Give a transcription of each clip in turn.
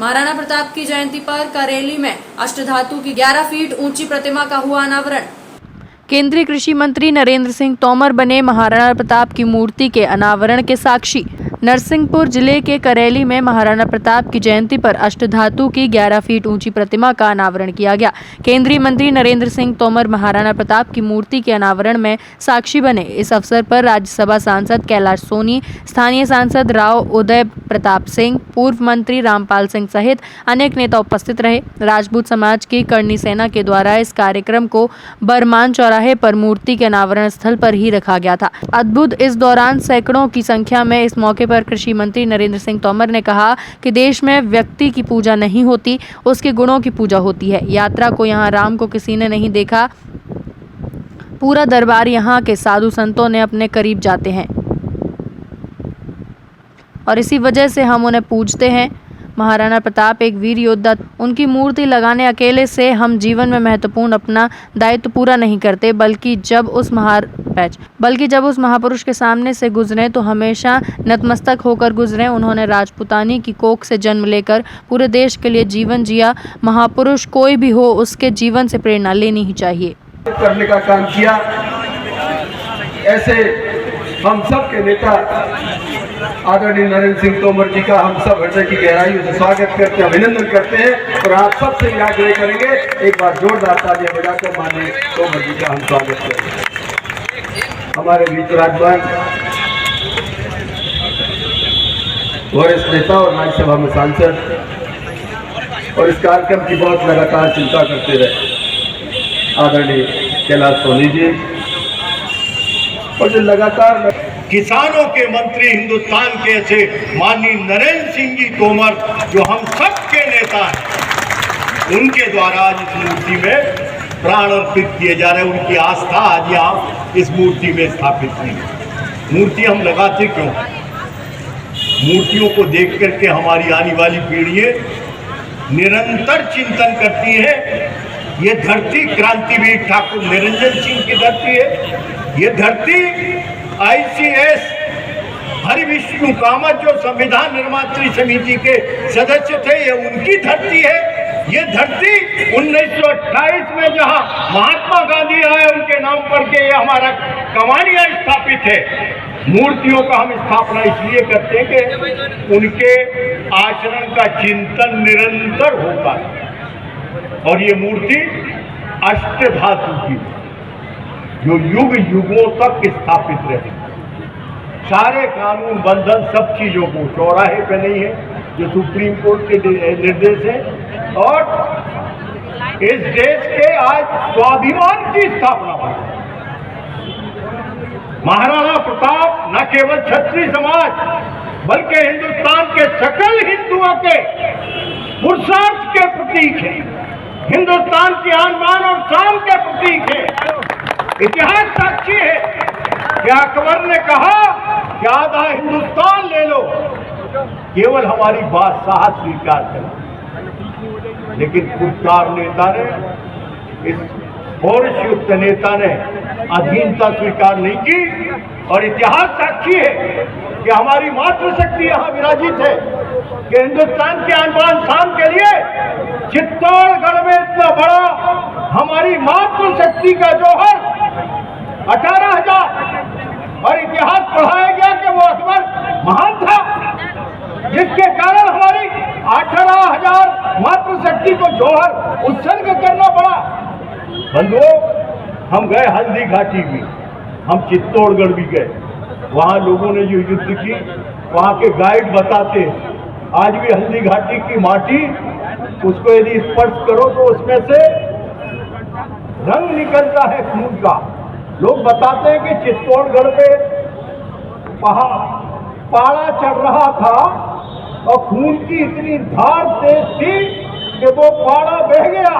महाराणा प्रताप की जयंती पर करेली में अष्टधातु की 11 फीट ऊंची प्रतिमा का हुआ अनावरण। केंद्रीय कृषि मंत्री नरेंद्र सिंह तोमर बने महाराणा प्रताप की मूर्ति के अनावरण के साक्षी। नरसिंहपुर जिले के करेली में महाराणा प्रताप की जयंती पर अष्टधातु की 11 फीट ऊंची प्रतिमा का अनावरण किया गया। केंद्रीय मंत्री नरेंद्र सिंह तोमर महाराणा प्रताप की मूर्ति के अनावरण में साक्षी बने। इस अवसर पर राज्यसभा सांसद कैलाश सोनी, स्थानीय सांसद राव उदय प्रताप सिंह, पूर्व मंत्री रामपाल सिंह सहित अनेक नेता उपस्थित रहे। राजपूत समाज की करनी सेना के द्वारा इस कार्यक्रम को बरमान चौराहे पर मूर्ति के अनावरण स्थल पर ही रखा गया था। अद्भुत इस दौरान सैकड़ों की संख्या में इस मौके पर कृषि मंत्री नरेंद्र सिंह तोमर ने कहा कि देश में व्यक्ति की पूजा नहीं होती, उसके गुणों की पूजा होती है। यात्रा को यहाँ राम को किसी ने नहीं देखा, पूरा दरबार यहाँ के साधु संतों ने अपने करीब जाते हैं और इसी वजह से हम उन्हें पूजते हैं। महाराणा प्रताप एक वीर योद्धा, उनकी मूर्ति लगाने अकेले से हम जीवन में महत्वपूर्ण अपना दायित्व पूरा नहीं करते, बल्कि जब उस महापुरुष के सामने से गुजरे तो हमेशा नतमस्तक होकर गुजरे। उन्होंने राजपूतानी की कोख से जन्म लेकर पूरे देश के लिए जीवन जिया। महापुरुष कोई भी हो, उसके जीवन से प्रेरणा लेनी ही चाहिए। करने का काम किया। ऐसे हम सब के नेता आदरणीय नरेंद्र सिंह तोमर जी का हम सब हृदय की गहराइयों से स्वागत करते हैं, अभिनंदन करते हैं और आप सबसे आग्रह करेंगे एक बार जोरदार तालियां बजाकर माननीय तोमर जी का हम स्वागत करेंगे। हमारे बीच विराजमान वरिष्ठ नेता और राज्यसभा में सांसद और इस कार्यक्रम की बहुत लगातार चिंता करते रहे आदरणीय कैलाश सोनी जी, और जो लगातार किसानों के मंत्री हिंदुस्तान के ऐसे माननीय नरेंद्र सिंह जी तोमर जो हम सब के नेता हैं, उनके द्वारा आज इस मूर्ति में प्राण अर्पित किए जा रहे हैं। उनकी आस्था आज यहाँ इस मूर्ति में स्थापित हुई। मूर्ति हम लगाते क्यों? मूर्तियों को देख करके हमारी आने वाली पीढ़ियाँ निरंतर चिंतन करती है। ये धरती क्रांतिवीर ठाकुर निरंजन सिंह की धरती है। ये धरती ICS हरि विष्णु कामत जो संविधान निर्मात्री समिति के सदस्य थे, ये उनकी धरती है। ये धरती 1928 में जहां महात्मा गांधी आए उनके नाम पर के ये हमारा कवानियां स्थापित है। मूर्तियों का हम स्थापना इसलिए करते हैं कि उनके आचरण का चिंतन निरंतर होता है। और ये मूर्ति अष्टधातु की जो युग युगों तक स्थापित रहे। सारे कानून बंधन सब चीजों को चौराहे पे नहीं है, जो सुप्रीम कोर्ट के निर्देश है, और इस देश के आज स्वाभिमान की स्थापना हुई। महाराणा प्रताप न केवल क्षत्रिय समाज बल्कि हिंदुस्तान के सकल हिंदुओं के पुरुषार्थ के प्रतीक है, हिंदुस्तान की आन बान और शान के प्रतीक है। इतिहास साक्षी है कि अकबर ने कहा कि आधा हिंदुस्तान ले लो, केवल हमारी बादशाहत स्वीकार करो। लेकिन खुददार नेता ने, इस पौरुषयुक्त नेता ने अधीनता स्वीकार नहीं की। और इतिहास साक्षी है कि हमारी मातृशक्ति यहाँ विराजित है कि हिंदुस्तान के आन बान शान के लिए चित्तौड़गढ़ में इतना बड़ा हमारी मातृशक्ति का जौहर 18,000, और इतिहास पढ़ाया गया कि वो अकबर महान था, जिसके कारण हमारी 18,000 मातृशक्ति को जौहर उत्सर्ग करना पड़ा। बंधुओं, हम गए हल्दी घाटी भी, हम चित्तौड़गढ़ भी गए। वहाँ लोगों ने जो युद्ध की, वहाँ के गाइड बताते हैं आज भी हल्दी घाटी की माटी, उसको यदि स्पर्श करो तो उसमें से रंग निकलता है खून का। लोग बताते हैं कि चित्तौड़गढ़ पे पाड़ा चढ़ रहा था और खून की इतनी धार तेज थी कि वो पाड़ा बह गया।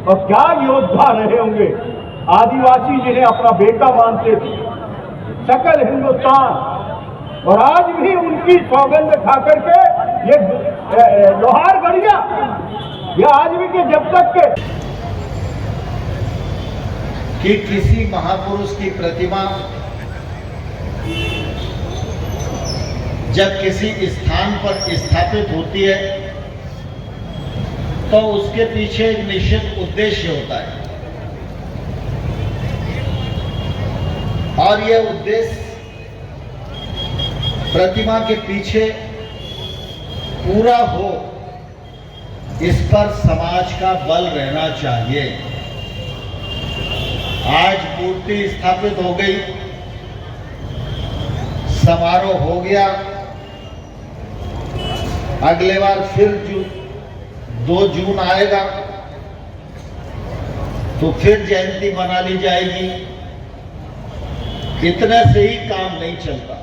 और क्या योद्धा रहे होंगे आदिवासी जिन्हें अपना बेटा मानते थे, सकल हिंदुस्तान। और आज भी उनकी सौगंध खा करके ये लोहार गढ़िया, ये आज भी के जब तक के कि किसी महापुरुष की प्रतिमा जब किसी स्थान पर स्थापित होती है तो उसके पीछे एक निश्चित उद्देश्य होता है और यह उद्देश्य प्रतिमा के पीछे पूरा हो, इस पर समाज का बल रहना चाहिए। आज मूर्ति स्थापित हो गई, समारोह हो गया, अगले बार फिर 2 जून आएगा तो फिर जयंती मना ली जाएगी। इतने से ही काम नहीं चलता।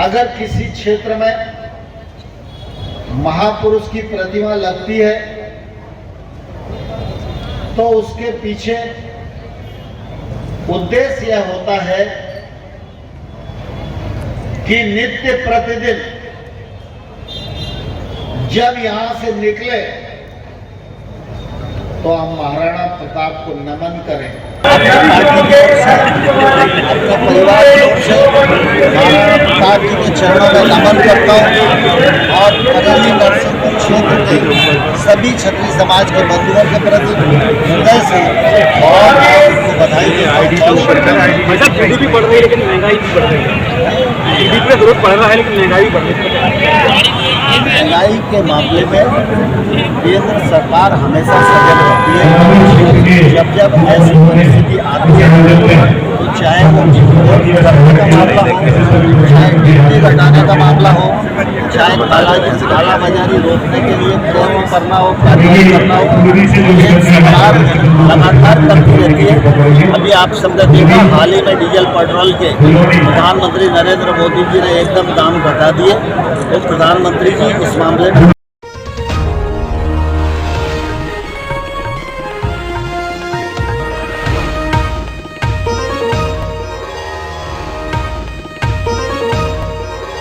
अगर किसी क्षेत्र में महापुरुष की प्रतिमा लगती है तो उसके पीछे उद्देश्य यह होता है कि नित्य प्रतिदिन जब यहां से निकले तो हम महाराणा प्रताप को नमन करें। पार्टी के अपने परिवार की ओर से महाराणा प्रताप जी के चरणों में नमन करता हूँ और करेली नरसिंहपुर क्षेत्र के सभी क्षत्रिय समाज के बंधुओं के प्रति हृदय से और उनको बधाई देता हूँ। GDP बढ़ रही है लेकिन महंगाई भी बढ़ रही है। GDP का ग्रोथ बढ़ रहा है लेकिन महंगाई भी बढ़ रही है। महंगाई के मामले में केंद्र सरकार हमेशा सजग रहती है। जब जब ऐसी परिस्थिति आती है तो चाहे वो करने का मामला हो, चाहे गिनती घटाने का मामला हो, चाहे कालाबाजारी रोकने के लिए प्रयत्न करना हो, कार्रवाई करना हो, सरकार लगातार करती रहती है। अभी आप सबने देखा, हाल ही में डीजल पेट्रोल के प्रधानमंत्री नरेंद्र मोदी जी ने एकदम दाम घटा दिए। तो प्रधानमंत्री जी इस मामले में